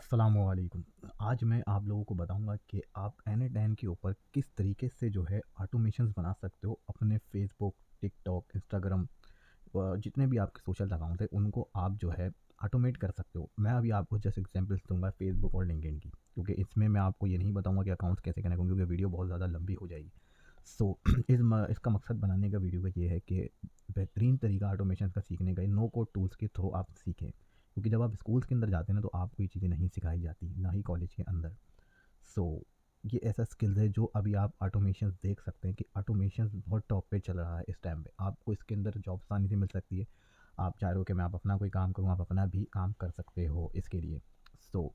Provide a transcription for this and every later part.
अस्सलामुअलैकुम। आज मैं आप लोगों को बताऊंगा कि आप एन के ऊपर किस तरीके से जो है ऑटोमेशंस बना सकते हो अपने फेसबुक, टिकटॉक, इंस्टाग्राम जितने भी आपके सोशल अकाउंट है उनको आप जो है ऑटोमेट कर सकते हो। मैं अभी आपको जैसे एग्जांपल्स दूंगा फेसबुक और लिंक्डइन की, क्योंकि इसमें मैं आपको ये नहीं बताऊंगा कि अकाउंट्स कैसे कनेक्ट होंगे, क्योंकि वीडियो बहुत ज़्यादा लंबी हो जाएगी। सो इसका मकसद बनाने का वीडियो का ये है कि बेहतरीन तरीका ऑटोमेशन का सीखने का नो कोड टूल्स के थ्रू आप सीखें, क्योंकि जब आप स्कूल्स के अंदर जाते हैं ना तो आपको ये चीज़ें नहीं सिखाई जाती, ना ही कॉलेज के अंदर। सो ये ऐसा स्किल्स है जो अभी आप ऑटोमेशन देख सकते हैं कि ऑटोमेशन बहुत टॉप पे चल रहा है इस टाइम पे। आपको इसके अंदर जॉब आसानी से मिल सकती है। आप चाह रहे हो कि मैं आप अपना कोई काम करूँ, आप अपना भी काम कर सकते हो इसके लिए। सो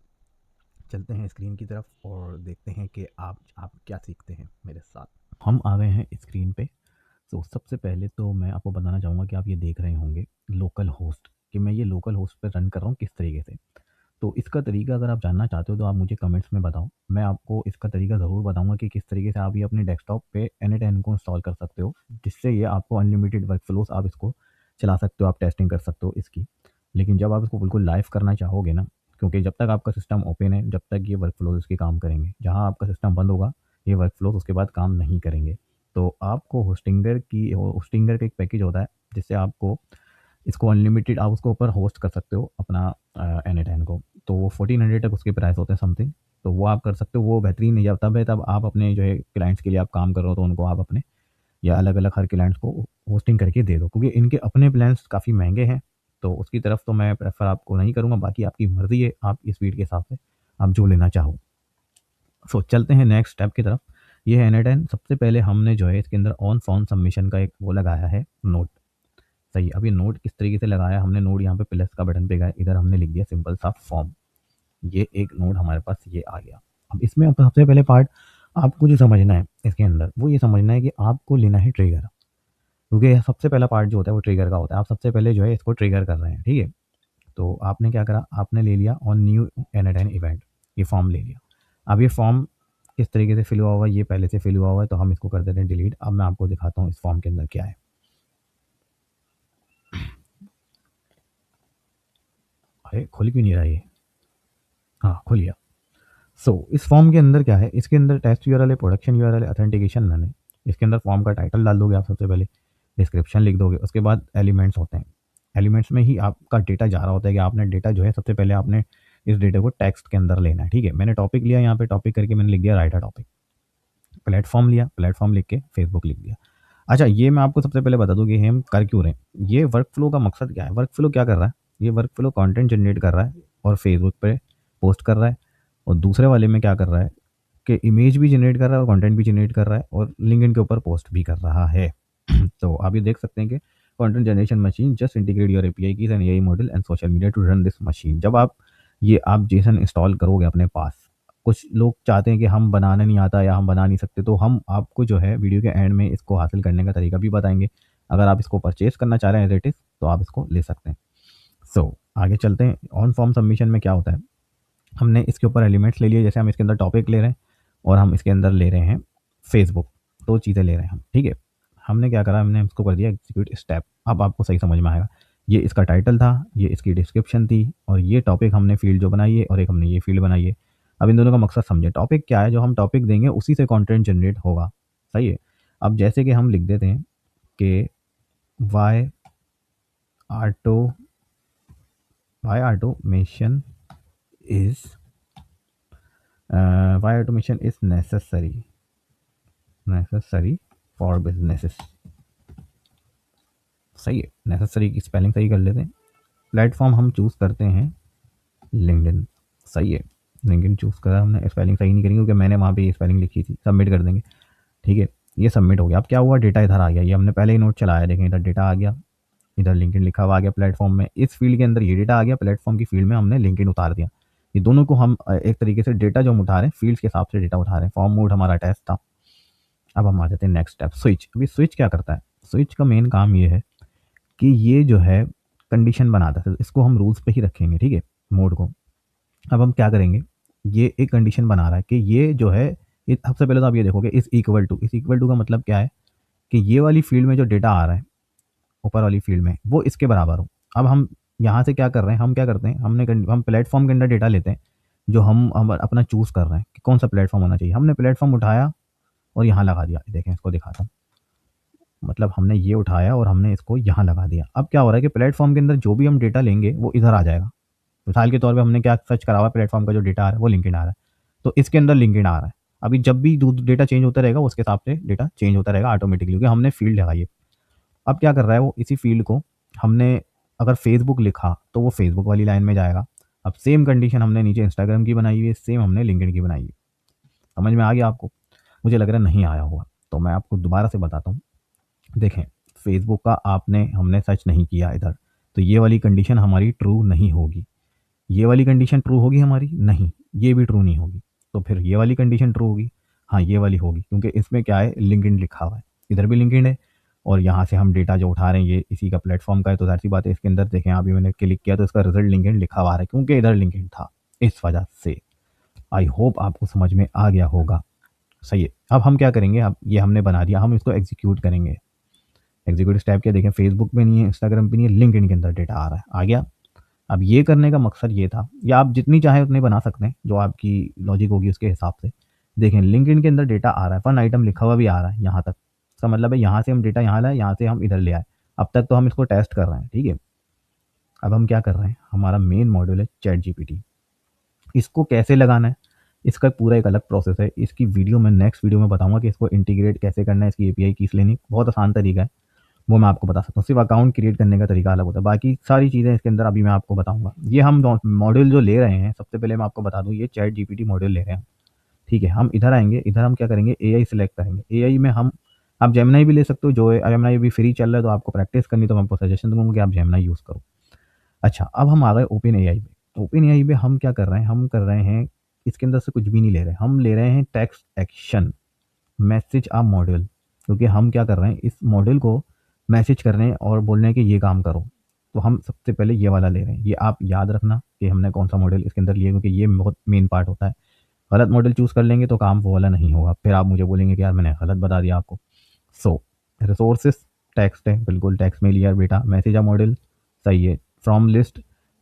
चलते हैं स्क्रीन की तरफ और देखते हैं कि आप क्या सीखते हैं मेरे साथ। हम आ गए हैं स्क्रीन पे। तो सबसे पहले तो मैं आपको बताना चाहूँगा कि आप ये देख रहे होंगे लोकल होस्ट, कि मैं ये लोकल होस्ट पे रन कर रहा हूँ किस तरीके से। तो इसका तरीका अगर आप जानना चाहते हो तो आप मुझे कमेंट्स में बताओ, मैं आपको इसका तरीका ज़रूर बताऊंगा कि किस तरीके से आप ये अपने डेस्कटॉप पे एन को इंस्टॉल कर सकते हो, जिससे ये आपको अनलिमिटेड वर्क फ्लोस आप इसको चला सकते हो, आप टेस्टिंग कर सकते हो इसकी। लेकिन जब आप इसको बिल्कुल लाइव करना चाहोगे ना, क्योंकि जब तक आपका सिस्टम ओपन है जब तक ये वर्क फ्लोज इसके काम करेंगे, जहाँ आपका सिस्टम बंद होगा ये वर्क फ्लोज उसके बाद काम नहीं करेंगे। तो आपको होस्टिंगर का एक पैकेज होता है जिससे आपको इसको अनलिमिटेड आप उसको ऊपर होस्ट कर सकते हो अपना एन को। तो वो 1400 तक उसके प्राइस होते हैं समथिंग। तो वो आप कर सकते हो, वो बेहतरीन है। जब तब है तब आप अपने जो है क्लाइंट्स के लिए आप काम कर रहे हो तो उनको आप अपने या अलग अलग हर क्लाइंट्स को होस्टिंग करके दे दो, क्योंकि इनके अपने प्लान्स काफ़ी महंगे हैं। तो उसकी तरफ तो मैं प्रेफर आपको नहीं करूँगा, बाकी आपकी मर्ज़ी है, आप इस स्पीड के हिसाब से आप जो लेना चाहो। सो चलते हैं नेक्स्ट स्टेप की तरफ। ये है एन। सबसे पहले हमने जो है इसके अंदर ऑन फॉर्म सबमिशन का एक वो लगाया है नोट। सही, अब ये नोट किस तरीके से लगाया हमने, नोट यहाँ पे प्लस का बटन पे गया, इधर हमने लिख दिया सिंपल सा फॉर्म। ये एक नोट हमारे पास ये आ गया। अब इसमें अब सबसे पहले पार्ट आपको जो समझना है इसके अंदर, वो ये समझना है कि आपको लेना है ट्रिगर, क्योंकि सबसे पहला पार्ट जो होता है वो ट्रिगर का होता है। आप सबसे पहले जो है इसको ट्रिगर कर रहे हैं, ठीक है। तो आपने क्या करा, आपने ले लिया ऑन न्यू एन इवेंट, ये फॉर्म ले लिया। अब ये फॉर्म किस तरीके से फिल हुआ हुआ है, ये पहले से फिल हुआ हुआ है, तो हम इसको कर देते हैं डिलीट। अब मैं आपको दिखाता हूँ इस फॉर्म के अंदर क्या है। अरे खुल क्यों नहीं रहा ये, हाँ खुल गया। इस फॉर्म के अंदर क्या है, इसके अंदर टेस्ट यूआरएल है, प्रोडक्शन यूआरएल है, ऑथेंटिकेशन नन है। इसके अंदर फॉर्म का टाइटल डाल दोगे आप सबसे पहले, डिस्क्रिप्शन लिख दोगे, उसके बाद एलिमेंट्स होते हैं। एलिमेंट्स में ही आपका डेटा जा रहा होता है कि आपने डेटा जो है सबसे पहले आपने इस डेटा को टेक्स्ट के अंदर लेना है, ठीक है। मैंने टॉपिक लिया, यहाँ पे टॉपिक करके मैंने लिख दिया राइट अ टॉपिक। प्लेटफॉर्म लिया, प्लेटफॉर्म लिख के फेसबुक लिख दिया। अच्छा, ये मैं आपको सबसे पहले बता दूँ कि हम कर क्यों रहे हैं। ये वर्क फ्लो का मकसद क्या है, वर्क फ्लो क्या कर रहा है, ये वर्क फ्लो कंटेंट जनरेट कर रहा है और फेसबुक पे पोस्ट कर रहा है, और दूसरे वाले में क्या कर रहा है कि इमेज भी जनरेट कर रहा है और कंटेंट भी जनरेट कर रहा है और लिंक्डइन के ऊपर पोस्ट भी कर रहा है। तो आप ये देख सकते हैं कि content generation machine just integrate your API keys and AI model and social media to run this machine. जब आप जेसन इंस्टॉल करोगे अपने पास, कुछ लोग चाहते हैं कि हम बनाना नहीं आता या हम बना नहीं सकते, तो हम आपको जो है वीडियो के एंड में इसको हासिल करने का तरीका भी बताएंगे। अगर आप इसको परचेज करना चाह रहे हैं एज इट इज़ तो आप इसको ले सकते हैं। आगे चलते हैं। ऑन फॉर्म सबमिशन में क्या होता है, हमने इसके ऊपर एलिमेंट्स ले लिए, जैसे हम इसके अंदर टॉपिक ले रहे हैं और हम इसके अंदर ले रहे हैं फेसबुक, दो चीज़ें ले रहे हैं हम, ठीक है। हमने क्या करा, हमने इसको कर दिया एग्जीक्यूट स्टेप। अब आपको सही समझ में आएगा। ये इसका टाइटल था, ये इसकी डिस्क्रिप्शन थी, और ये टॉपिक हमने फील्ड जो बनाई है और एक हमने ये फील्ड बनाई है। अब इन दोनों का मकसद समझे, टॉपिक क्या है, जो हम टॉपिक देंगे उसी से कंटेंट जनरेट होगा, सही है। अब जैसे कि हम लिख देते हैं कि why auto automation is why automation is necessary for businesses। सही है, नेसेसरी की स्पेलिंग सही कर लेते हैं। प्लेटफॉर्म हम चूज़ करते हैं लिंक्डइन, सही है। लिंक्डइन चूज़ करा हमने, स्पेलिंग सही नहीं करेंगे क्योंकि मैंने वहाँ पे ये स्पेलिंग लिखी थी। सबमिट कर देंगे, ठीक है। ये सबमिट हो गया। अब क्या हुआ, डेटा इधर आ गया, ये हमने पहले ही नोट चलाया, देखें इधर डेटा आ गया, इधर लिंक्डइन लिखा हुआ आ गया प्लेटफॉर्म में। इस फील्ड के अंदर ये डेटा आ गया, प्लेटफॉर्म की फील्ड में हमने लिंक्डइन उतार दिया। ये दोनों को हम एक तरीके से डेटा जो हम उठा रहे हैं फील्ड्स के हिसाब से डेटा उठा रहे हैं। फॉर्म मोड हमारा टेस्ट था। अब हम आ जाते हैं नेक्स्ट स्टेप, स्विच। अभी स्विच क्या करता है, स्विच का मेन काम ये है कि ये जो है कंडीशन बनाता है, इसको हम रूल्स पे ही रखेंगे, ठीक है, मोड को। अब हम क्या करेंगे, ये एक कंडीशन बना रहा है कि ये जो है, सबसे पहले तो आप ये देखोगे इस इक्वल टू का मतलब क्या है कि ये वाली फील्ड में जो डेटा आ रहा है ऊपर वाली फील्ड में वो इसके बराबर हो। अब हम यहाँ से क्या कर रहे हैं, हम क्या करते हैं, हम प्लेटफॉर्म के अंदर डेटा लेते हैं जो हम अपना चूज़ कर रहे हैं कि कौन सा प्लेटफ़ॉर्म होना चाहिए। हमने प्लेटफ़ॉर्म उठाया और यहाँ लगा दिया। देखें, इसको दिखाता हूँ। मतलब हमने ये उठाया और हमने इसको यहाँ लगा दिया। अब क्या हो रहा है कि प्लेटफ़ॉर्म के अंदर जो भी हम डेटा लेंगे वो इधर आ जाएगा। मिसाल के तौर पे हमने क्या सर्च करा हुआ है, प्लेटफ़ॉर्म का जो डेटा आ रहा है वो लिंक्डइन आ रहा है। तो इसके अंदर लिंक्डइन आ रहा है। अभी जब भी दू डेटा चेंज होता रहेगा उसके हिसाब से डेटा चेंज होता रहेगा ऑटोमेटिकली, क्योंकि हमने फ़ील्ड लगाई है। अब क्या कर रहा है वो, इसी फ़ील्ड को हमने अगर फ़ेसबुक लिखा तो वो फ़ेसबुक वाली लाइन में जाएगा। अब सेम कंडीशन हमने नीचे इंस्टाग्राम की बनाई हुई है, सेम हमने लिंक्डइन की बनाई हुई है। समझ में आ गया आपको? मुझे लग रहा है नहीं आया होगा, तो मैं आपको दोबारा से बताता हूँ। देखें, फ़ेसबुक का हमने सर्च नहीं किया इधर, तो ये वाली कंडीशन हमारी ट्रू नहीं होगी। ये वाली कंडीशन ट्रू होगी हमारी? नहीं, ये भी ट्रू नहीं होगी। तो फिर ये वाली कंडीशन ट्रू होगी? हाँ, ये वाली होगी, क्योंकि इसमें क्या है, लिंक्डइन लिखा हुआ है। इधर भी लिंक्डइन है और यहाँ से हम डेटा जो उठा रहे हैं ये इसी का प्लेटफ़ॉर्म का है, तो ज़ाहिर-सी बात है इसके अंदर देखें, अभी मैंने क्लिक किया तो इसका रिज़ल्ट लिंक्डइन लिखा हुआ आ रहा है, क्योंकि इधर लिंक्डइन था, इस वजह से। आई होप आपको समझ में आ गया होगा। सही है। अब हम क्या करेंगे, अब ये हमने बना दिया, हम इसको एग्ज़ीक्यूट करेंगे। एग्ज़ीक्यूट स्टेप क्या, देखें फ़ेसबुक पे नहीं है, इंस्टाग्राम पे नहीं है, लिंक्डइन के अंदर डेटा आ रहा है। आ गया? अब ये करने का मकसद ये था, या आप जितनी चाहें उतनी बना सकते हैं, जो आपकी लॉजिक होगी उसके हिसाब से। देखें, लिंक्डइन के अंदर डेटा आ रहा है, वन आइटम लिखा हुआ भी आ रहा है यहाँ तक। इसका मतलब है यहाँ से हम डेटा यहाँ लाए, यहाँ से हम इधर ले आए। अब तक तो हम इसको टेस्ट कर रहे हैं, ठीक है। अब हम क्या कर रहे हैं, हमारा मेन मॉड्यूल है चैट जीपीटी। इसको कैसे लगाना है, इसका पूरा एक अलग प्रोसेस है। इसकी वीडियो मैं नेक्स्ट वीडियो में बताऊंगा कि इसको इंटीग्रेट कैसे करना है, इसकी एपीआई कीस लेनी, बहुत आसान तरीका है, वो मैं आपको बता सकता हूँ। सिर्फ अकाउंट क्रिएट करने का तरीका अलग होता है, बाकी सारी चीज़ें इसके अंदर अभी मैं आपको बताऊँगा। ये हम मॉड्यूल जो ले रहे हैं, सबसे पहले मैं आपको बता दूँ, ये चैट जीपीटी मॉड्यूल ले रहे हैं, ठीक है। हम इधर आएँगे, इधर हम क्या करेंगे, एआई सेलेक्ट करेंगे। एआई में हम, आप जेमिनी भी ले सकते हो, जो जेमिनी अभी फ्री चल रहा है, तो आपको प्रैक्टिस करनी, तो मैं आपको सजेशन दूँगा कि आप जेमिनी यूज़ करो। अच्छा, अब हम आ गए ओपन एआई पे। ओपन एआई पे हम क्या कर रहे हैं, हम कर रहे हैं, इसके अंदर से कुछ भी नहीं ले रहे, हम ले रहे हैं टेक्स्ट एक्शन मैसेज अ मॉड्यूल, क्योंकि हम क्या कर रहे हैं, इस मॉड्यूल को मैसेज कर रहे हैं और बोल रहे हैं कि ये काम करो। तो हम सबसे पहले ये वाला ले रहे हैं। ये आप याद रखना कि हमने कौन सा मॉड्यूल इसके अंदर लिया, क्योंकि ये बहुत मेन पार्ट होता है। गलत मॉडल चूज़ कर लेंगे तो काम वो वाला नहीं होगा, फिर आप मुझे बोलेंगे कि यार मैंने गलत बता दिया आपको। सो रिसोर्सेज टेक्स्ट है, बिल्कुल टेक्स्ट में लिया बेटा। मैसेज आ मॉडल सही है। फ्रॉम लिस्ट,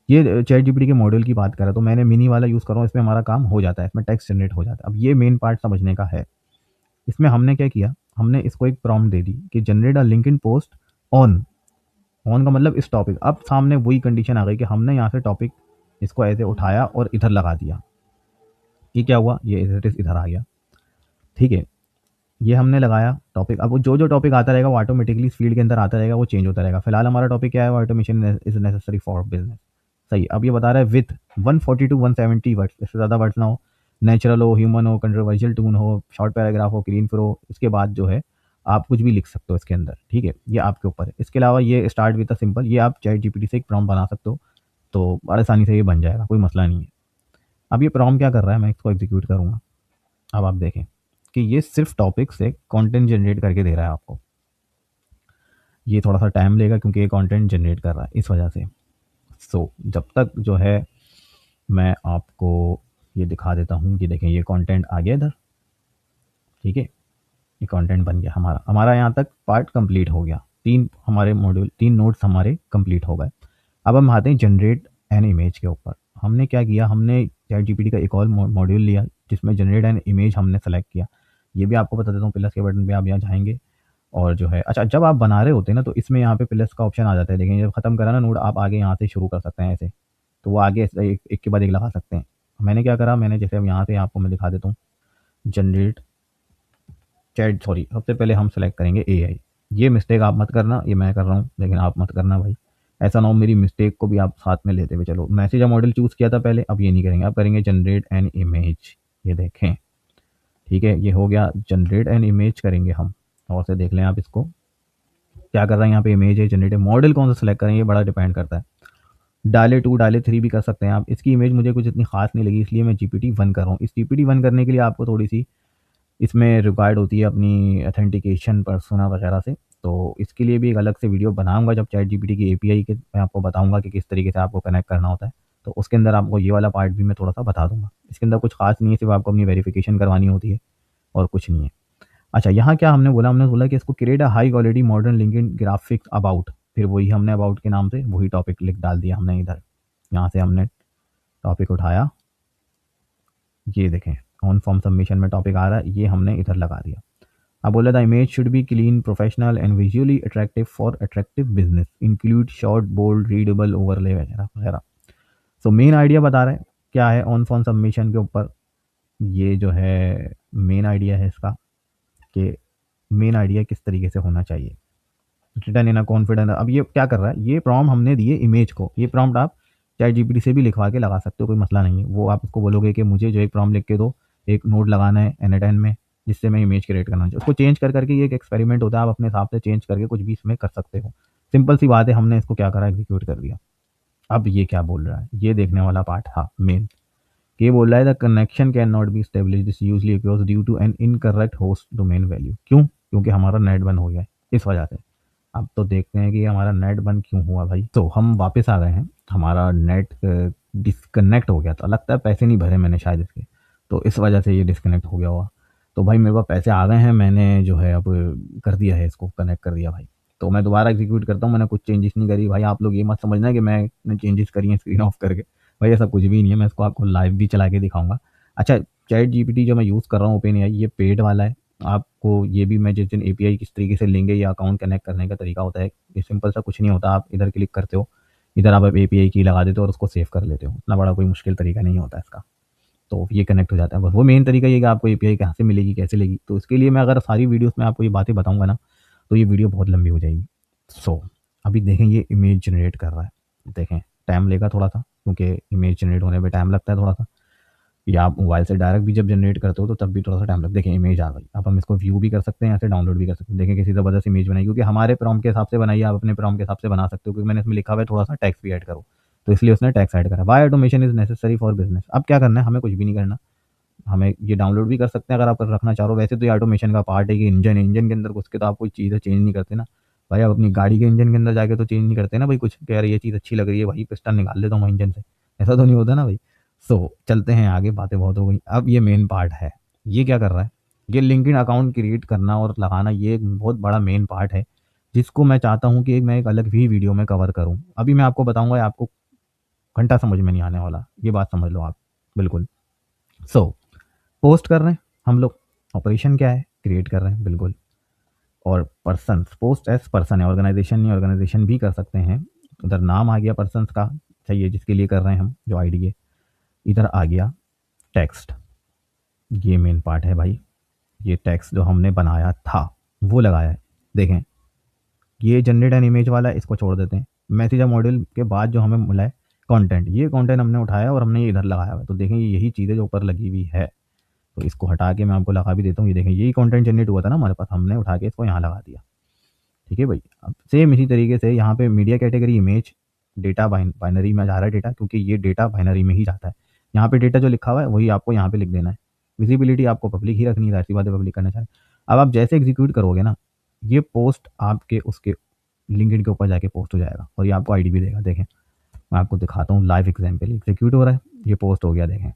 ये चैट जीपीटी के मॉडल की बात करें तो मैंने मिनी वाला यूज़ कर रहा हूँ, इसमें हमारा काम हो जाता है, इसमें टेक्स्ट जनरेट हो जाता है। अब ये मेन पार्ट समझने का है। इसमें हमने क्या किया, हमने इसको एक प्रॉम्प्ट दे दी कि generate a LinkedIn post on. On का मतलब इस टॉपिक। अब सामने वही कंडीशन आ गई कि हमने यहाँ से टॉपिक इसको ऐसे उठाया और इधर लगा दिया। ये क्या हुआ, ये इधर आ गया, ठीक है। ये हमने लगाया टॉपिक। अब वो जो टॉपिक आता रहेगा वो ऑटोमेटिकली इस फील्ड के अंदर आता रहेगा, वो चेंज होता रहेगा। फिलहाल हमारा टॉपिक क्या है, automation is necessary for business. सही। अब ये बता रहा है विथ 140 टू 170 वर्ड्स, इससे ज़्यादा वर्ड्स ना हो, नेचुरल हो, ह्यूमन हो, कंट्रोवर्शियल टून हो, शॉर्ट पैराग्राफ हो, क्लीन फिर हो। इसके बाद जो है आप कुछ भी लिख सकते हो इसके अंदर, ठीक है। ये आपके ऊपर है। इसके अलावा ये स्टार्ट विद अ सिंपल, ये आप चैट जीपीटी से एक प्रॉम्प्ट बना सकते हो, तो बड़ी आसानी से ये बन जाएगा, कोई मसला नहीं है। अब ये प्रॉम्प्ट क्या कर रहा है, मैं इसको एग्जीक्यूट करूँगा। अब आप देखें कि ये सिर्फ टॉपिक से कंटेंट जनरेट करके दे रहा है आपको। ये थोड़ा सा टाइम लेगा क्योंकि ये कंटेंट जनरेट कर रहा है, इस वजह से। सो जब तक जो है मैं आपको ये दिखा देता हूँ कि देखें ये कंटेंट आ गया इधर, ठीक है। ये कंटेंट बन गया हमारा। हमारा यहाँ तक पार्ट कंप्लीट हो गया। हमारे मॉड्यूल 3 नोट्स हमारे कंप्लीट हो गए। अब हम आते हैं जनरेट एन इमेज के ऊपर। हमने क्या किया, हमने चैट जीपीटी का एक और मॉड्यूल लिया जिसमें जनरेट एन इमेज हमने सेलेक्ट किया। ये भी आपको बता देता हूँ, प्लस के बटन पे आप यहाँ जाएंगे और जो है, अच्छा, जब आप बना रहे होते हैं ना तो इसमें यहाँ पे प्लस का ऑप्शन आ जाता है। देखें, जब खत्म करा ना नोड, आप आगे यहाँ से शुरू कर सकते हैं ऐसे, तो वो आगे ऐसे एक के बाद एक लगा सकते हैं। मैंने क्या करा, मैंने जैसे अब यहाँ से आपको मैं दिखा देता हूँ, जनरेट चैट, सॉरी, सबसे पहले हम सेलेक्ट करेंगे एआई। ये मिस्टेक आप मत करना, ये मैं कर रहा हूँ लेकिन आप मत करना भाई, ऐसा ना हो मेरी मिस्टेक को भी आप साथ में लेते हुए चलो। मैसेज मॉडल चूज़ किया था पहले, अब ये नहीं करेंगे, अब करेंगे जनरेट एन इमेज। ये देखें, ठीक है, ये हो गया जनरेट एन इमेज करेंगे हम। और से देख लें आप इसको क्या कर रहा है, यहाँ पे इमेज है, जनरेट मॉडल कौन सा सेलेक्ट करें ये बड़ा डिपेंड करता है। डाले 2 डाले 3 भी कर सकते हैं आप। इसकी इमेज मुझे कुछ इतनी खास नहीं लगी, इसलिए मैं जीपीटी 1 कर रहा हूँ। इस जीपीटी 1 करने के लिए आपको थोड़ी सी इसमें रिक्वायर्ड होती है अपनी ऑथेंटिकेशन पर्सोना वगैरह से, तो इसके लिए भी एक अलग से वीडियो बनाऊंगा जब चैट जीपीटी की एपीआई के मैं आपको बताऊंगा कि किस तरीके से आपको कनेक्ट करना होता है, तो उसके अंदर आपको ये वाला पार्ट भी मैं थोड़ा सा बता दूंगा। इसके अंदर कुछ खास नहीं है, सिर्फ आपको अपनी वेरिफिकेशन करवानी होती है और कुछ नहीं है। अच्छा, यहाँ क्या हमने बोला कि इसको create a high quality modern LinkedIn graphics about, फिर वही हमने अबाउट के नाम से वही टॉपिक लिख डाल दिया हमने इधर। यहाँ से हमने टॉपिक उठाया ये देखें ऑन फॉर्म सबमिशन में टॉपिक आ रहा है, ये हमने इधर लगा दिया। अब बोला था image should be clean, professional and visually attractive for attractive business, include short, bold, readable, overlay वगैरह वगैरह। सो मेन आइडिया बता रहे हैं क्या है ऑन फॉर्म सबमिशन के ऊपर। ये जो है मेन आइडिया है इसका, कि मेन आइडिया किस तरीके से होना चाहिए। रिटर्न इन अ कॉन्फिडेंट, अब ये क्या कर रहा है, ये प्रॉम्प्ट हमने दिए इमेज को, ये प्रॉम्प्ट आप चैट जीपीटी से भी लिखवा के लगा सकते हो, कोई मसला नहीं है। वो आप उसको बोलोगे कि मुझे जो एक प्रॉम्प्ट लिख के दो, एक नोट लगाना है N10 में, जिससे मैं इमेज क्रिएट करना चाहिए, उसको चेंज कर करके, ये एक एक्सपेरिमेंट होता है, आप अपने हिसाब से चेंज करके कुछ भी इसमें कर सकते हो। सिंपल सी बात है, हमने इसको क्या करा, एग्जीक्यूट कर दिया। अब ये क्या बोल रहा है, ये देखने वाला पार्ट था मेन। ये बोल रहा है the connection can not be establish, this usually occurs due to an incorrect host domain value. क्यों? क्योंकि हमारा नेट बंद हो गया है, इस वजह से। अब तो देखते हैं कि हमारा नेट बंद क्यों हुआ भाई। तो हम वापस आ गए हैं, हमारा नेट डिस्कनेक्ट हो गया था, लगता है पैसे नहीं भरे मैंने शायद इसके, तो इस वजह से ये डिस्कनेक्ट हो गया हुआ। तो भाई मेरे पास पैसे आ गए हैं, मैंने जो है अब कर दिया है, इसको कनेक्ट कर दिया भाई। तो मैं दोबारा एग्जीक्यूट करता हूँ, मैंने कुछ चेंजेस नहीं करी भाई। आप लोग ये मत समझना कि मैंने चेंजेस करी हैं स्क्रीन ऑफ करके, भाई ऐसा कुछ भी नहीं है। मैं इसको आपको लाइव भी चला के दिखाऊंगा। अच्छा, चैट जीपीटी जो मैं यूज़ कर रहा हूँ ओपन एआई, ये पेड वाला है। आपको ये भी मैं जिस दिन एपीआई किस तरीके से लेंगे या अकाउंट कनेक्ट करने का तरीका होता है, ये सिंपल सा कुछ नहीं होता। आप इधर क्लिक करते हो, इधर आप एपीआई की लगा देते हो और उसको सेव कर लेते हो, इतना बड़ा कोई मुश्किल तरीका नहीं होता इसका। तो ये कनेक्ट हो जाता है, बस वो मेन तरीका ये है कि आपको एपीआई कहाँ से मिलेगी, कैसे लेगी। तो इसके लिए मैं अगर सारी वीडियोस में आपको ये बातें बताऊंगा ना, तो ये वीडियो बहुत लंबी हो जाएगी। सो अभी देखें, ये इमेज जनरेट कर रहा है, देखें टाइम लेगा थोड़ा सा, क्योंकि इमेज जनरेट होने में टाइम लगता है थोड़ा सा, या आप मोबाइल से डायरेक्ट भी जब जनरेट करते हो तो तब भी थोड़ा सा टाइम लगता है। देखें इमेज आ गई, अब हम इसको व्यू भी कर सकते हैं, ऐसे डाउनलोड भी कर सकते हैं। देखें किसी ज़बरदस्त इमेज बनाई, क्योंकि हमारे प्रॉम्प्ट के हिसाब से बनाई, आप अपने प्रॉम्प्ट के हिसाब से बना सकते हो, क्योंकि मैंने इसमें लिखा हुआ है थोड़ा सा टैक्स भी ऐड करो, तो इसलिए उसने टैक्स ऐड करा। Why automation is necessary for business. अब क्या करना है, हमें कुछ भी नहीं करना, हमें ये डाउनलोड भी कर सकते हैं अगर आप रखना चाहो। वैसे तो ये ऑटोमेशन का पार्ट है कि इंजन के अंदर घुस के तो आप कोई चीज़ें चेंज नहीं करते ना भाई। आप अपनी गाड़ी के इंजन के अंदर जाके तो चेंज नहीं करते ना भाई कुछ, कि यार ये चीज़ अच्छी लग रही है भाई, पिस्टन निकाल देता हूँ मैं इंजन से, ऐसा तो नहीं होता ना भाई। सो चलते हैं आगे, बातें बहुत हो गई। अब ये मेन पार्ट है, ये क्या कर रहा है, ये लिंक्डइन अकाउंट क्रिएट करना और लगाना, ये एक बहुत बड़ा मेन पार्ट है, जिसको मैं चाहता हूँ कि मैं एक अलग भी वीडियो में कवर करूँ। अभी मैं आपको बताऊँगा, आपको घंटा समझ में नहीं आने वाला, ये बात समझ लो आप बिल्कुल। सो पोस्ट कर रहे हैं हम लोग, ऑपरेशन क्या है, क्रिएट कर रहे हैं बिल्कुल। और पर्सन, पोस्ट एज पर्सन है, ऑर्गेनाइजेशन नहीं, ऑर्गेनाइजेशन भी कर सकते हैं। उधर नाम आ गया पर्सन का, चाहिए जिसके लिए कर रहे हैं हम, जो आईडी है। इधर आ गया टेक्स्ट, ये मेन पार्ट है भाई। ये टेक्स्ट जो हमने बनाया था वो लगाया है, देखें ये जनरेट एन इमेज वाला है, इसको छोड़ देते हैं। मैसेज मॉड्यूल के बाद जो हमें मिला है कंटेंट, ये कंटेंट हमने उठाया और हमने ये इधर लगाया हुआ है। तो देखें यही चीज़ें जो ऊपर लगी हुई है, तो इसको हटा के मैं आपको लगा भी देता हूँ। ये देखें यही कंटेंट जनरेट हुआ था ना हमारे पास, हमने उठा के इसको यहाँ लगा दिया। ठीक है भाई। अब सेम इसी तरीके से यहाँ पे media category image data binary में जा रहा है डेटा, क्योंकि ये डेटा बाइनरी में ही जाता है। यहाँ पे डेटा जो लिखा हुआ है वही आपको यहाँ पे लिख देना है। विजिबिलिटी आपको पब्लिक ही रखनी है, ऐसी बातें पब्लिक करना चाहें। अब आप जैसे एग्जीक्यूट करोगे ना, ये पोस्ट आपके उसके लिंक्डइन के ऊपर जाके पोस्ट हो जाएगा और ये आपको आईडी भी देगा। देखें मैं आपको दिखाता हूँ लाइव एग्जाम्पल, एग्जीक्यूट हो रहा है, ये पोस्ट हो गया, देखें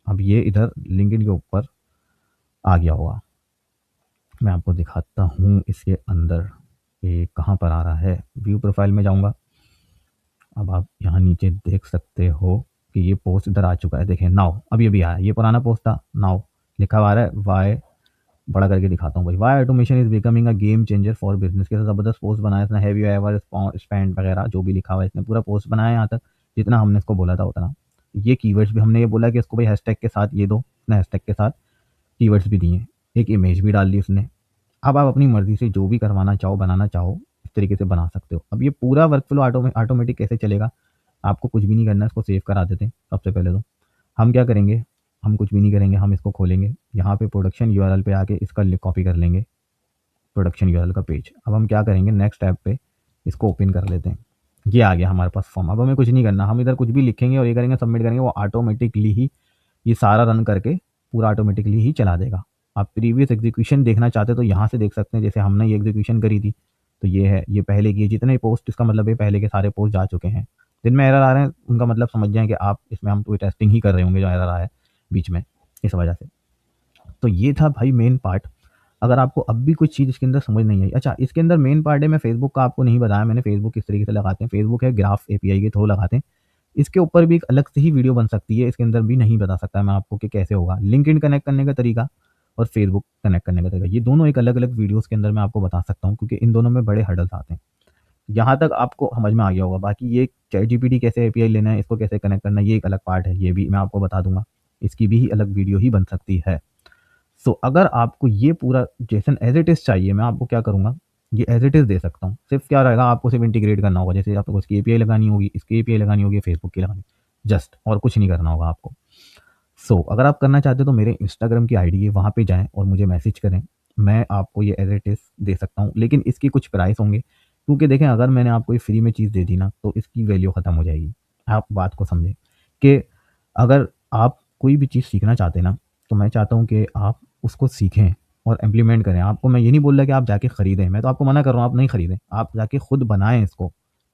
अब ये इधर लिंक्डइन के ऊपर आ गया होगा। मैं आपको दिखाता हूँ इसके अंदर ये कहाँ पर आ रहा है, व्यू प्रोफाइल में जाऊँगा। अब आप यहाँ नीचे देख सकते हो कि ये पोस्ट इधर आ चुका है, देखें नाउ, अभी अभी आया, ये पुराना पोस्ट था, नाउ लिखा हुआ आ रहा है वाई, बड़ा करके दिखाता हूँ भाई। Why automation is becoming a game changer for business. कैसा ज़बरदस्त पोस्ट बनाया इसने, हैव यू एवर स्पेंड वगैरह जो भी लिखा हुआ है, इसने पूरा पोस्ट बनाया यहाँ तक, जितना हमने इसको बोला था उतना। ये कीवर्ड्स भी हमने ये बोला कि इसको भाई हैशटैग के साथ ये दो, उसने हैशटैग के साथ कीवर्ड्स भी दिए, एक इमेज भी डाल दी उसने। अब आप अपनी मर्ज़ी से जो भी करवाना चाहो, बनाना चाहो, इस तरीके से बना सकते हो। अब ये पूरा वर्क फ्लो ऑटोमेटिक कैसे चलेगा, आपको कुछ भी नहीं करना है, इसको सेव करा देते हैं। सबसे पहले तो हम क्या करेंगे, हम कुछ भी नहीं करेंगे, हम इसको खोलेंगे, यहाँ पे प्रोडक्शन यूआरएल पे आके इसका कॉपी कर लेंगे, प्रोडक्शन यूआरएल का पेज। अब हम क्या करेंगे, नेक्स्ट ऐप पे इसको ओपन कर लेते हैं। ये आ गया हमारे पास फॉर्म। अब हमें कुछ नहीं करना, हम इधर कुछ भी लिखेंगे और ये करेंगे, सबमिट करेंगे, वो ऑटोमेटिकली ही ये सारा रन करके पूरा ऑटोमेटिकली ही चला देगा। आप प्रीवियस एग्जीक्यूशन देखना चाहते हो तो यहाँ से देख सकते हैं, जैसे हमने ये एग्जीक्यूशन करी थी, तो ये है, ये पहले की जितने पोस्ट, इसका मतलब ये पहले के सारे पोस्ट जा चुके हैं। जिनमें एरर आ रहे हैं उनका मतलब समझ जाएं कि आप इसमें हम कोई टेस्टिंग ही कर रहे होंगे, जो एरर आया है बीच में, इस वजह से। तो ये था भाई मेन पार्ट। अगर आपको अब भी कुछ चीज़ इसके अंदर समझ नहीं आई, अच्छा इसके अंदर मेन पार्ट है, मैं फेसबुक का आपको नहीं बताया मैंने, फेसबुक किस तरीके से लगाते हैं। फेसबुक है ग्राफ एपीआई के थ्रू लगाते हैं। इसके ऊपर भी एक अलग से ही वीडियो बन सकती है, इसके अंदर भी नहीं बता सकता मैं आपको कि कैसे होगा। लिंक्डइन कनेक्ट करने का तरीका और फेसबुक कनेक्ट करने का तरीका, ये दोनों एक अलग-अलग वीडियोज़ के अंदर मैं आपको बता सकता हूँ, क्योंकि इन दोनों में बड़े हर्डल्स आते हैं। यहाँ तक आपको समझ में आ गया होगा, बाकी ये चैटजीपीटी कैसे एपीआई लेना है, इसको कैसे कनेक्ट करना है, ये एक अलग पार्ट है, ये भी मैं आपको बता दूँगा। इसकी भी अलग वीडियो ही बन सकती है। सो अगर आपको ये पूरा जेसन एज़ इट इज़ चाहिए, मैं आपको क्या करूँगा, ये एज़ इट इज़ दे सकता हूँ। सिर्फ़ क्या रहेगा, आपको सिर्फ़ इंटीग्रेट करना होगा। जैसे आपको इसकी एपीआई लगानी होगी, इसकी एपीआई लगानी होगी, फेसबुक की लगानी, जस्ट और कुछ नहीं करना होगा आपको। अगर आप करना चाहते हो तो मेरे इंस्टाग्राम की आईडी है, वहाँ पे जाएँ और मुझे मैसेज करें। मैं आपको ये एज़ इट इज़ दे सकता हूँ, लेकिन इसकी कुछ प्राइस होंगे, क्योंकि देखें अगर मैंने आपको ये फ्री में चीज़ दे दी ना, तो इसकी वैल्यू ख़त्म हो जाएगी। आप बात को समझें कि अगर आप कोई भी चीज़ सीखना चाहते हैं ना, तो मैं चाहता हूँ कि आप उसको सीखें और इम्प्लीमेंट करें। आपको मैं ये नहीं बोल रहा कि आप जाके खरीदें, मैं तो आपको मना कर रहा हूँ आप नहीं खरीदें। आप जाके खुद बनाएँ इसको,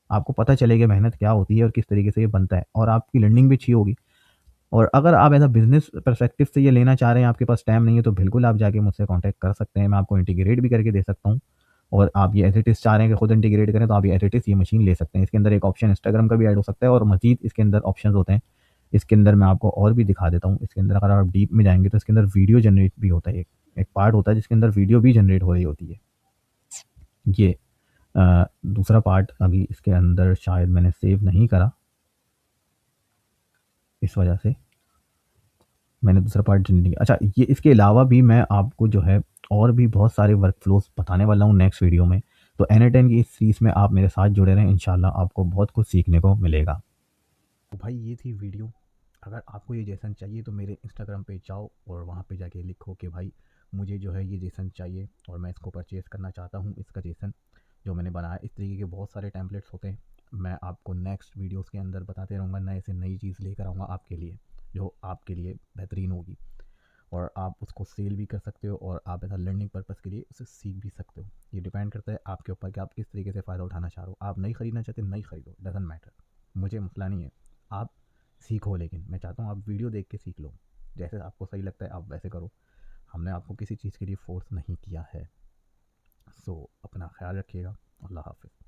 आपको पता चलेगा मेहनत क्या होती है और किस तरीके से ये बनता है, और आपकी लर्निंग भी अच्छी होगी। और अगर आप एज़ अ बिज़नेस पर्सपेक्टिव से ये लेना चाह रहे हैं, आपके पास टाइम नहीं है, तो बिल्कुल आप जाके मुझसे कॉन्टैक्ट कर सकते हैं। मैं आपको इंटीग्रेट भी करके दे सकता हूँ, और आप ये एज़ इट इज़ चाह रहे हैं कि खुद इंटीग्रेट करें, तो आप ये एज़ इट इज़ ये मशीन ले सकते हैं। इसके अंदर एक ऑप्शन इंस्टाग्राम का भी ऐड हो सकता है, और मज़ीद इसके अंदर ऑप्शंस होते हैं। इसके अंदर मैं आपको और भी दिखा देता हूँ। इसके अंदर अगर आप डीप में जाएँगे, तो इसके अंदर वीडियो जनरेट भी होता है। एक एक पार्ट होता है जिसके अंदर वीडियो भी जनरेट हो रही होती है। ये दूसरा पार्ट अभी इसके अंदर शायद मैंने सेव नहीं करा, इस वजह से मैंने दूसरा पार्ट नहीं किया। अच्छा, ये इसके अलावा भी मैं आपको जो है और भी बहुत सारे वर्क फ्लोज़ बताने वाला हूँ नेक्स्ट वीडियो में। तो एनी टाइम की इस सीरीज़ में आप मेरे साथ जुड़े रहें, इंशाल्लाह आपको बहुत कुछ सीखने को मिलेगा। तो भाई ये थी वीडियो। अगर आपको ये जेसन चाहिए तो मेरे इंस्टाग्राम पे जाओ और वहाँ पे जाके लिखो कि भाई मुझे जो है ये जेसन चाहिए और मैं इसको परचेज़ करना चाहता हूँ, इसका जेसन जो मैंने बनाया। इस तरीके के बहुत सारे टेम्पलेट्स होते हैं। मैं आपको नेक्स्ट वीडियोस के अंदर बताते रहूँगा, नए से नई चीज़ लेकर आऊँगा आपके लिए, जो आपके लिए बेहतरीन होगी, और आप उसको सेल भी कर सकते हो और आप ऐसा लर्निंग पर्पज़ के लिए उसे सीख भी सकते हो। ये डिपेंड करता है आपके ऊपर कि आप किस तरीके से फ़ायदा उठाना चाह रहे हो। आप नहीं खरीदना चाहते, नहीं खरीदो, डज़न्ट मैटर, मुझे मसला नहीं है। आप सीखो, लेकिन मैं चाहता हूँ आप वीडियो देख के सीख लो। जैसे आपको सही लगता है आप वैसे करो। हमने आपको किसी चीज़ के लिए फ़ोर्स नहीं किया है। अपना ख़्याल रखिएगा। अल्लाह हाफ़िज़।